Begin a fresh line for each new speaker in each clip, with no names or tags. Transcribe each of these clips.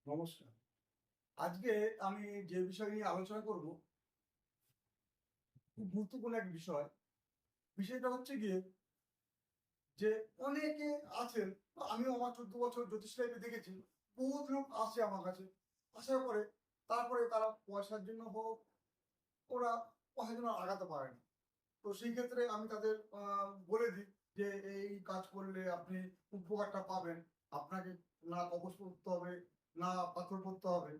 নমস্কার। আজকে আমি যে বিষয় নিয়ে আলোচনা করব, খুব গুরুত্বপূর্ণ এক বিষয়। বিষয়টা হচ্ছে গিয়ে যে অনেকে আছেন, বা আমিও আমার ১৪ বছর জ্যোতিষ লাইফে দেখেছি, বহুত লোক আসে আমার কাছে। আসার পরে তারপরে তারা পয়সার জন্য হোক, ওরা পয়সার জন্য আগাতে পারে না। তো সেই ক্ষেত্রে আমি তাদের বলে দিই যে এই কাজ করলে আপনি উপকারটা পাবেন। আপনাকে না কবচ করতে হবে, না পাথর করতে হবে।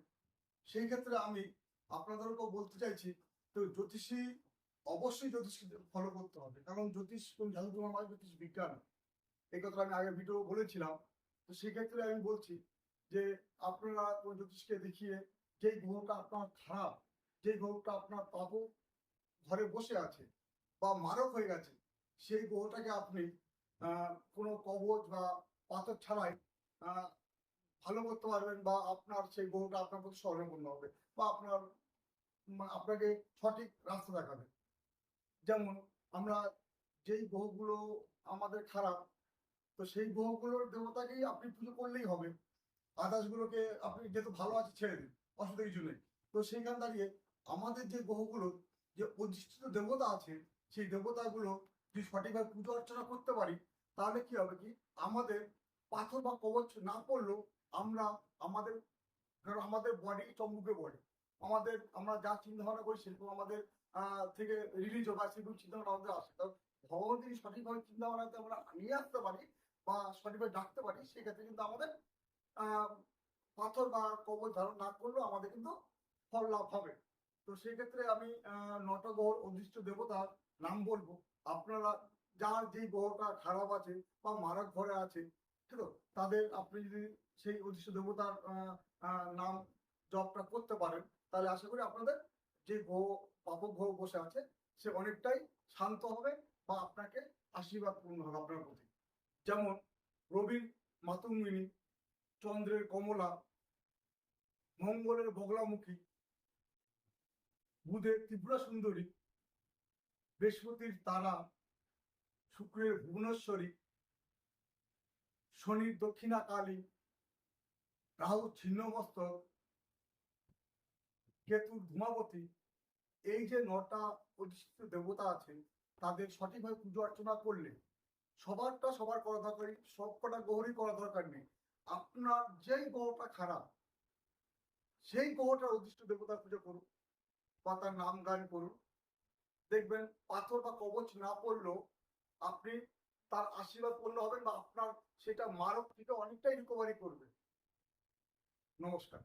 সেই ক্ষেত্রে আমি আপনাদেরকেও বলতে চাইছি, তো জ্যোতিষী অবশ্যই জ্যোতিষকে ফলো করতে হবে। কারণ জ্যোতিষ কোন জাদুটোনা নয়, জ্যোতিষ বিজ্ঞান। এই কথাটা আমি আগের ভিডিও বলেছিলাম। তো সেক্ষেত্রে আমি বলছি যে আপনারা কোন জ্যোতিষকে দেখিয়ে যেই গ্রহটা আপনার খারাপ, যেই গ্রহটা আপনার পাপ ঘরে বসে আছে বা মারক হয়ে গেছে, সেই গ্রহটাকে আপনি কোনো কবচ বা পাথর ছাড়াই আহ, ভালো করতে পারবেন, বা আপনার সেই গ্রহটা আপনার প্রতি স্মরণপূর্ণ হবে, বা আপনাকে সঠিক রাস্তা দেখাবে। যেমন আমরা যেই গ্রহগুলো আমাদের খারাপ, তো সেই গ্রহগুলোর দেবতাকেই আপনি পুজো করলেই হবে। আদার্স গুলোকে আপনি যেহেতু ভালো আছে ছেড়ে দিন, অসুবিধা কিছু নেই। তো সেইখান দাঁড়িয়ে আমাদের যে গ্রহগুলো, যে অধিষ্ঠিত দেবতা আছে, সেই দেবতাগুলো যদি সঠিকভাবে পুজো অর্চনা করতে পারি, তাহলে কি হবে কি, আমাদের পাথর বা কবচ না পড়লেও আমরা আমাদের, কারণ আমাদের বডি চম্বুকে বডি, আমরা যা চিন্তা ভাবনা করি সেরকম আমাদের থেকে রিলিজ হয়, বা সেরকম চিন্তা ভাবনা আমাদের আসে। কারণ ভগবান যদি সঠিকভাবে চিন্তা ভাবনাতে আমরা নিয়ে আসতে পারি বা সঠিকভাবে ডাকতে পারি, সেক্ষেত্রে কিন্তু আমাদের আহ পাথর বা কবচ ধারণ না করলেও আমাদের কিন্তু ফল লাভ হবে। তো সেই ক্ষেত্রে আমি নটা গ্রহ অদৃষ্ট দেবতার নাম বলবো। আপনারা যার যেই গ্রহটা খারাপ আছে বা মারক ঘরে আছে, ঠিক আছে, তাদের আপনি যদি সেই অদৃষ্ট দেবতার নাম জপটা করতে পারেন, তাহলে আশা করি আপনাদের যে গ্রহ পাপক গ্রহ বসে আছে, সে অনেকটাই শান্ত হবে বা আপনাকে আশীর্বাদ পূর্ণ হবে আপনার প্রতি। যেমন রবির মাতঙ্গিনী, চন্দ্রের কমলা, মঙ্গলের বগলামুখী, বুধের ত্রিপুরা সুন্দরী, বৃহস্পতির তারা, শুক্রের ভুবনেশ্বরী, শনির দক্ষিণা কালী, রাহু ছিন্নমস্তক, কেতুর ধূমাবতী। এই যে নটা অধিষ্ঠিত দেবতা আছে, তাদের সঠিকভাবে পুজো অর্চনা করলে, সবারটা সবার করা দরকার, সব কটা গ্রহরই করা দরকার নেই। আপনার যেই গ্রহটা খারাপ, সেই গ্রহটার অধিষ্ঠিত দেবতার পুজো করুন বা তার নাম গান করুন। দেখবেন পাথর বা কবচ না পড়লেও আপনি তার আশীর্বাদ পূর্ণ হবেন, বা আপনার সেটা মারক থেকে অনেকটাই রিকভারি করবে। নমস্কার।